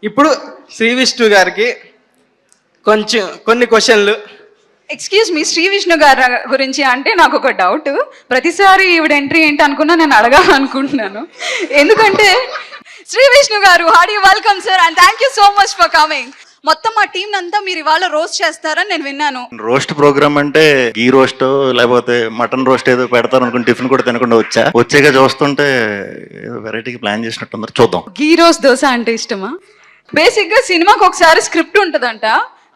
ఇప్పుడు శ్రీ విష్ణు గారికి కొన్ని క్వశ్చన్లు. ఎక్స్క్యూజ్ మీ, శ్రీ విష్ణు గారి గురించి అంటే నాకు ఒక డౌట్. ప్రతిసారి ఈవిడ ఎంట్రీ ఏంటి అనుకున్నా నేను అడగాలనుకుంటున్నాను. ఎందుకంటే శ్రీ విష్ణు గారు, Hardy welcome sir and thank you so much for coming. మొత్తం మా టీం అంతా మీరు ఇవాళ రోస్ట్ చేస్తారని నేను విన్నాను. రోస్ట్ ప్రోగ్రామ్ అంటే గీ రోస్ట్ లేకపోతే మటన్ రోస్ట్ ఏదో పెడతారు అనుకుని టిఫిన్ కూడా తినకుండా వచ్చాక చూస్తుంటే ఏదో వెరైటీగా ప్లాన్ చేసినట్టు చూద్దాం. గీ రోస్ట్ దోశ అంటే ఇష్టమా? బేసిక్ గా సినిమాకి ఒకసారి స్క్రిప్ట్ ఉంటదంట,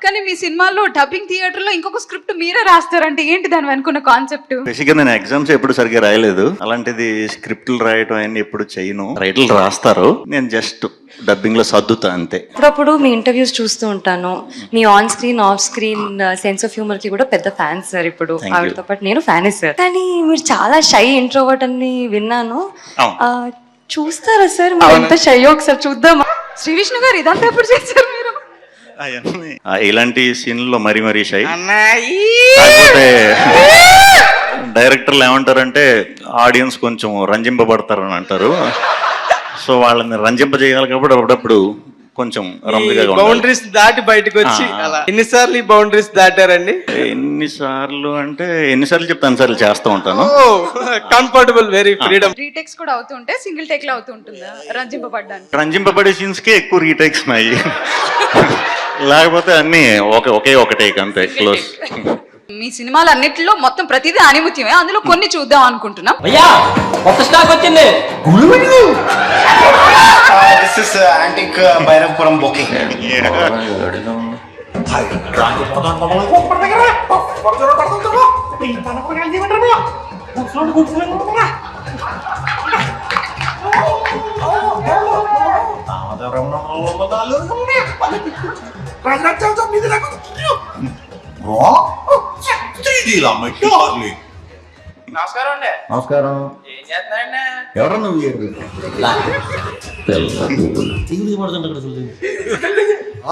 కానీ మీ సినిమాలో డబ్బింగ్ థియేటర్ లో ఇంకొక స్క్రిప్ట్ మీరే రాస్తారంటే ఏంటి దాని వెనుకున్న కాన్సెప్ట్? బేసిక్ గా నేను ఎగ్జామ్స్ ఎప్పుడు సరిగ్గా రాయలేదు, అలాంటిది స్క్రిప్ట్లు రాయటం అన్ని ఎప్పుడు చేయను. రైటర్లు రాస్తారు, నేను జస్ట్ డబ్బింగ్ లో సర్దుతా అంతే. అప్పుడప్పుడు మీ ఇంటర్వ్యూస్ చూస్తూ ఉంటాను. Me on screen off screen sense of humour కి కూడా పెద్ద ఫ్యాన్ సార్. ఇప్పుడు ఆవిడతో పాటు నేను ఫ్యానే సార్. కానీ మీరు చాలా షై ఇంట్రోవర్ట్ అని విన్నాను. చూస్తారా సార్ మీరు ఎంత షై? ఒకసారి చూద్దామా? శ్రీ విష్ణు గారు ఇదంతా ఎప్పుడు చేశారు మీరు? ఇలాంటి సీన్లలో మరీ షై. కాకపోతే డైరెక్టర్లు ఏమంటారంటే ఆడియన్స్ కొంచెం రంజింపబడతారు అని అంటారు. సో వాళ్ళని రంజింపజేయాలి కాబట్టి అప్పుడప్పుడు కొంచెం బౌండరీస్ దాటి బయటకు వచ్చి అలా. ఎన్నిసార్లు ఈ బౌండరీస్ దాటారండి? ఎన్నిసార్లు చెప్తే అన్నిసార్లు చేస్తూ ఉంటాను. Comfortable, very freedom. రీటేక్స్ కూడా అవుతుంటే సింగిల్ టేక్ లో అవుతుంటుందా రంజింపబడ్డానికి? రంజింపబడే సీన్స్ కే ఎక్కువ రీటేక్స్ ఉన్నాయి, లేకపోతే అన్ని ఒకే ఒక టేక్ అంతే, క్లోజ్. మీ సినిమాలు అన్నిటిలో మొత్తం ప్రతిదీ ఆనిముత్యమే, అందులో కొన్ని చూద్దాం అనుకుంటున్నాం. This is antique Bhairavapuram booking. నమస్కారం. ఎవరు నువ్వు?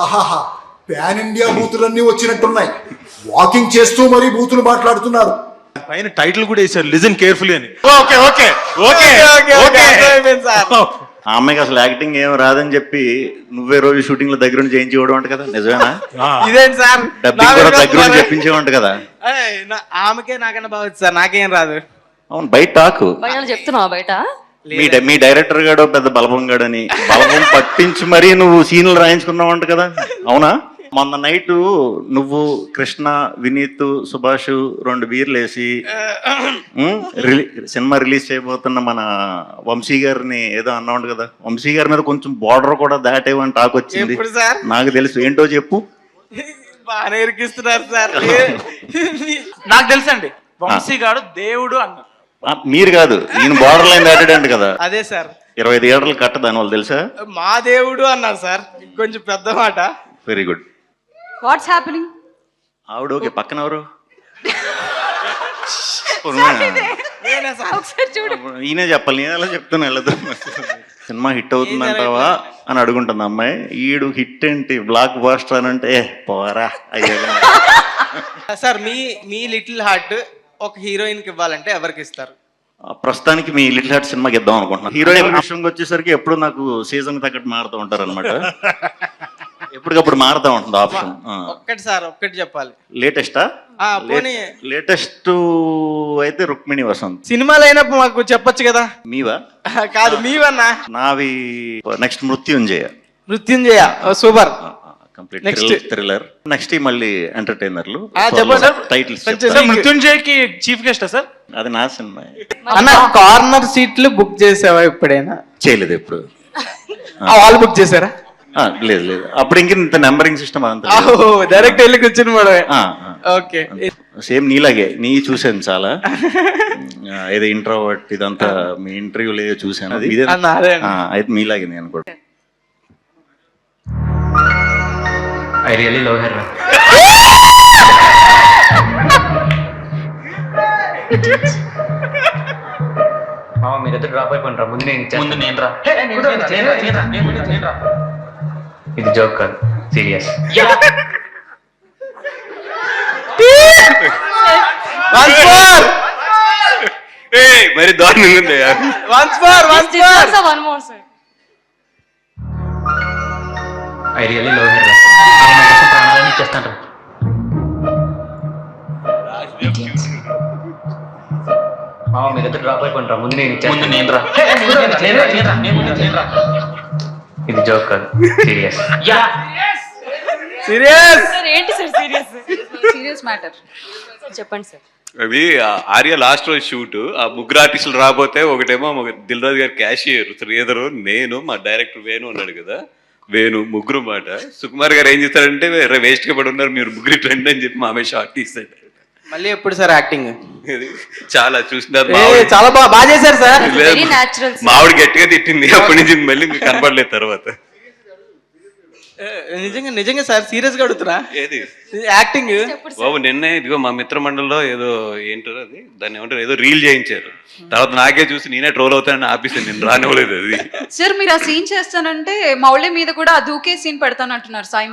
ఆహాహా, పాన్ ఇండియా బూతులన్నీ వచ్చినట్టున్నాయి. వాకింగ్ చేస్తూ మరీ బూతులు మాట్లాడుతున్నారు. పైన టైటిల్ కూడా వేసారు, లిజన్ కేర్ఫుల్లీ అని. ఆ అమ్మాయికి అసలు యాక్టింగ్ ఏం రాదని చెప్పి నువ్వే రోజు షూటింగ్ లో దగ్గర నుంచి చేయించేవాడు అంట కదా, నిజమేనా? ఇదేంటి సార్, డబ్బింగ్ కూడా దగ్గర నుంచి చెప్పించేవాడు కదా. ఆమెకే నాకన్నా బాగా సార్, నాకేం రాదు. అవును, బయట టాకు చెప్తున్నావా బయట? మీ డైరెక్టర్ గాడు పెద్ద బలపం గాడని బలపం పట్టించి మరీ నువ్వు సీన్లు రాయించుకున్నావు అంట కదా, అవునా? మొన్న నైట్ నువ్వు, కృష్ణ, వినీత్, సుభాష్ 2 బీర్లు వేసి సినిమా రిలీజ్ చేయబోతున్న మన వంశీ గారిని ఏదో అన్నావు కదా. వంశీ గారి మీద కొంచెం బార్డర్ కూడా దాటేవని టాక్ వచ్చింది. నాకు తెలుసు, ఏంటో చెప్పు. బాగా ఇరికిస్తున్నారు సార్. నాకు తెలుసండి, వంశీ గారు దేవుడు అన్న. మీరు కాదు, ఈయన బార్డర్ లైన్ దాటాడంట కదా. అదే సార్, 25 థియేటర్లు కట్ట దాని వాళ్ళు తెలుసా? మా దేవుడు అన్నారు సార్, కొంచెం పెద్ద మాట. Very good. What's happening? ఆవిడ ఓకే, పక్కన ఎవరు? ఈయనే చెప్పాలి, నేను ఎలా చెప్తాను వెళ్ళదు. సినిమా హిట్ అవుతుందంటావా అని అడుగుంటుంది అమ్మాయి. ఈడు హిట్ ఏంటి, బ్లాక్ బాస్టర్ అని అంటే పోరా అయ్యా. సార్, మీ లిటిల్ హార్ట్ ఒక హీరోయిన్ కి ఇవ్వాలంటే ఎవరికి ఇస్తారు? ప్రస్తుతానికి మీ లిటిల్ హార్ట్ సినిమాకి ఇద్దాం అనుకుంటున్నాను. హీరోయిన్ విషయంకి వచ్చేసరికి ఎప్పుడు నాకు సీజన్ తగ్గట్టు మారుతూ ఉంటారు అనమాట. ఎప్పటికప్పుడు మారుతూ ఉంటుంది ఆప్షన్. ఒక్కటి సార్, ఒక్కటి చెప్పాలి. లేటెస్టా? లేటెస్ట్ అయితే రుక్మిణి వసంత్. సినిమాలు అయినప్పుడు మాకు చెప్పొచ్చు కదా. మీవా? కాదు, మీవన్నా. నావి next Mrityunjaya. Super. Complete thriller. Next మళ్ళీ ఎంటర్టైనర్లు. టైటిల్స్ మృత్యుంజయకి చీఫ్ గెస్ట్ సార్? అది నా సినిమా. అన్న, కార్నర్ సీట్లు బుక్ చేసావా ఎప్పుడైనా? చేయలేదు ఎప్పుడు. వాళ్ళు బుక్ చేశారా? లేదు, అప్పుడు ఇంత నెంబరింగ్ సిస్టమ్ అదంతా డైరెక్ట్ వెళ్ళి కూర్చుని మేడం. ఓకే, సేమ్ నీలాగే నీ చూసాను చాలా. ఏదో ఇంట్రోవర్ట్ ఇదంతా మీ ఇంటర్వ్యూలో ఏదో చూసాను. అది అయితే మీలాగే నేను కూడా. I really love her. మామ మీరిద్దరు డ్రాప్ అయిపోయినరా, ముందు నేను రా. ఇది జోక్ కాదు, సీరియస్. మరి దారుణంగా ఉంది. One more, sir. I really love her ప్రాణాలని ఇచ్చేస్తాను. మామ మీరిద్దరు డ్రాప్ అయిపోయినరా, ముందు నేను ఇది జోక్ కాదు, సీరియస్. సీరియస్. ఏంటి సార్ సీరియస్ మ్యాటర్ చెప్పండి సార్. అది ఆర్య లాస్ట్ రోజు షూట్, ఆ ముగ్గురు ఆర్టిస్టులు రాబోతే ఒకటేమో దిల్ రాజు గారు క్యాషియర్, శ్రీధరు, నేను, మా డైరెక్టర్ వేణు ఉన్నాడు కదా, వేణు, ముగ్గురు మాట. సుకుమార్ గారు ఏం చేస్తారంటే వేస్ట్ గా పడి ఉన్నారు మీరు ముగ్గురు ట్రెండ్ అని చెప్పి మామే షార్ట్ తీస్తాడు. మళ్ళీ ఎప్పుడు సార్ యాక్టింగ్? చాలా చూసినారు, చాలా బాగా చేశారు సార్. Very natural. మావిడ గట్టిగా తిట్టింది, అప్పటి నుంచి మళ్ళీ మీకు కనపడలేదు తర్వాత. నిజంగా సార్ సీరియస్ గా అడుగుతున్నా, ఏది యాక్టింగ్ బాబు నిన్నే ఇదిగో మా మిత్ర మండలిలో ఏదో ఏంటారు అది, దాన్ని ఏమంటారు, ఏదో రీల్ చేయించారు. తర్వాత నాకే చూసి నేనే ట్రోల్ అవుతానని ఆపేసాను, నేను రానివ్వలేదు అది. సార్ మీరు ఆ సీన్ చేస్తానంటే మౌళి మీద కూడా ఆ దూకే సీన్ పెడతానంటున్నారు సాయి